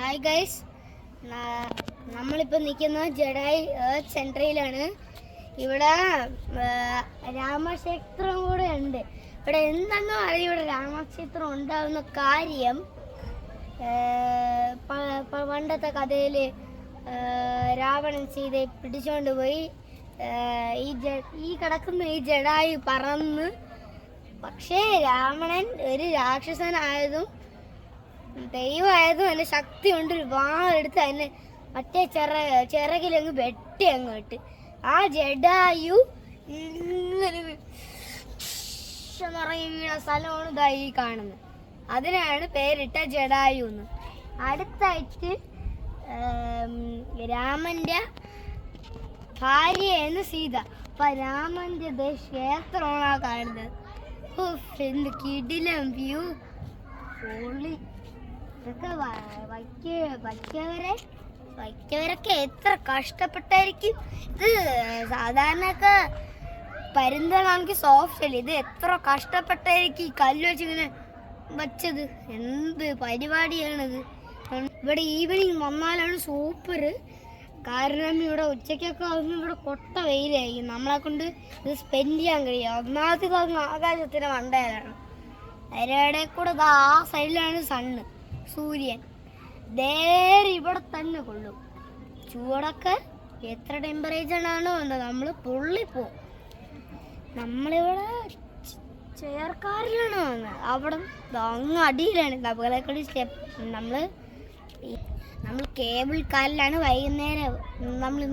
Hi guys, നമ്മളിപ്പോൾ നിൽക്കുന്നത് ജഡായി earth സെൻട്രയിലാണ്. ഇവിടെ രാമക്ഷേത്രം കൂടെ ഉണ്ട്. ഇവിടെ എന്താണെന്ന് പറയും, ഇവിടെ രാമക്ഷേത്രം ഉണ്ടാകുന്ന കാര്യം പണ്ടത്തെ കഥയിൽ രാവണൻ സീതയെ പിടിച്ചുകൊണ്ട് പോയി ഈ കിടക്കുന്ന ഈ ജഡായു പറന്ന്. പക്ഷേ രാവണൻ ഒരു രാക്ഷസനായതും ദൈവമായതും അതിന് ശക്തി കൊണ്ട് ഒരു വാളെടുത്ത് അതിനെ മറ്റേ ചിറകിലങ്ങ് വെട്ടി അങ്ങോട്ട് ആ ജഡായു ഇങ്ങനെ വീണ സ്ഥലമാണ് ഇതായി കാണുന്നത്. അതിനാണ് പേരിട്ട ജഡായു എന്ന്. അടുത്തായിട്ട് രാമന്റെ ഭാര്യയാണ് സീത. അപ്പൊ രാമന്റെ ക്ഷേത്രമാണ് കാണുന്നത്. എന്ത് കിടിലം വ്യൂ. പൊളി. ഇതൊക്കെ വയ്ക്കവരൊക്കെ എത്ര കഷ്ടപ്പെട്ടായിരിക്കും. ഇത് സാധാരണയൊക്കെ പരുന്തലാണെങ്കിൽ സോഫ്റ്റ് അല്ലേ, ഇത് എത്ര കഷ്ടപ്പെട്ടായിരിക്കും ഈ കല്ല് വെച്ചിങ്ങനെ വച്ചത്. എന്ത് പരിപാടിയാണിത്. ഇവിടെ ഈവനിങ് വന്നാലാണ് സൂപ്പർ. കാരണം ഇവിടെ ഉച്ചയ്ക്കൊക്കെ ആകുമ്പോൾ ഇവിടെ കൊട്ട വെയിലായിരിക്കും. നമ്മളെ കൊണ്ട് ഇത് സ്പെൻഡ് ചെയ്യാൻ കഴിയും. ഒന്നാമത്തെ ആകാശത്തിന് മണ്ടയിലാണ്. അതിനിടെ കൂടെ ആ സൈഡിലാണ് സണ്ണ്, സൂര്യൻ. നേരെ ഇവിടെ തന്നെ കൊള്ളും. ചൂടൊക്കെ എത്ര ടെമ്പറേച്ചറാണോ എന്താ, നമ്മൾ പൊള്ളിപ്പോവും. നമ്മളിവിടെ ചെയർക്കാരിലാണ് വന്നത്. അവിടെ അങ്ങ് അടിയിലാണ് നമ്മളെക്കൂടി സ്റ്റെപ്പ്. നമ്മൾ കേബിൾ കാറിലാണ് വൈകുന്നേരം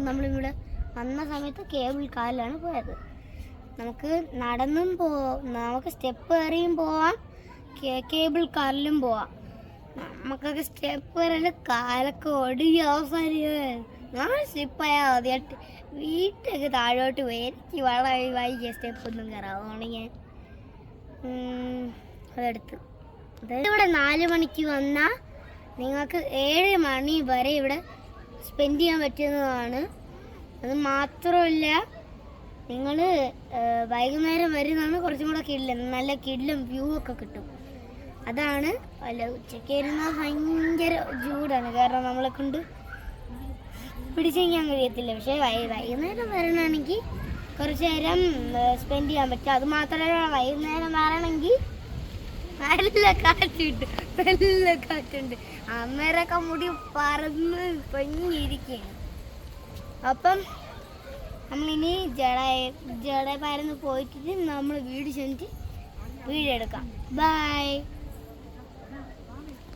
നമ്മളിവിടെ വന്ന സമയത്ത് കേബിൾ കാറിലാണ് പോയത്. നമുക്ക് നടന്നും നമുക്ക് സ്റ്റെപ്പ് കയറിയും പോവാം, കേബിൾ കാറിലും പോവാം. നമുക്കൊക്കെ സ്റ്റെപ്പ് കയറിയാൽ കാലൊക്കെ ഒടുങ്ങി അവസാനിക്കും. നമ്മൾ സ്ലിപ്പായാൽ മതിയായിട്ട് വീട്ടിലൊക്കെ താഴോട്ട് പോയി. എനിക്ക് വളരെ വൈകിയ സ്റ്റെപ്പൊന്നും കയറാം. അതുകൊണ്ട് ഞാൻ അതെടുത്തു. ഇവിടെ 4 മണിക്ക് വന്നാൽ നിങ്ങൾക്ക് 7 മണി വരെ ഇവിടെ സ്പെൻഡ് ചെയ്യാൻ പറ്റുന്നതാണ്. അത് മാത്രമല്ല, നിങ്ങൾ വൈകുന്നേരം വരുന്നതാണ് കുറച്ചും കൂടെ കിടിലം. നല്ല കിടിലം വ്യൂ ഒക്കെ കിട്ടും. അതാണ് അല്ല, ഉച്ചയ്ക്ക് വരുന്നത് ഭയങ്കര ചൂടാണ്. കാരണം നമ്മളെ കൊണ്ട് പിടിച്ചേക്കാൻ കഴിയത്തില്ല. പക്ഷേ വൈകുന്നേരം വരണമെങ്കിൽ കുറച്ച് നേരം സ്പെൻഡ് ചെയ്യാൻ പറ്റും. അത് മാത്രമല്ല, വൈകുന്നേരം വരണമെങ്കിൽ നല്ല കാറ്റ് കിട്ടും. നല്ല കാറ്റുണ്ട്. അന്നേരമൊക്കെ മുടി പറന്ന് പൊങ്ങിയിരിക്കുകയാണ്. അപ്പം നമ്മളിനി ജഡായി പരന്ന് പോയിട്ട് നമ്മൾ വീട് ചെന്നിട്ട് വീഡിയോ എടുക്കാം. ബൈ.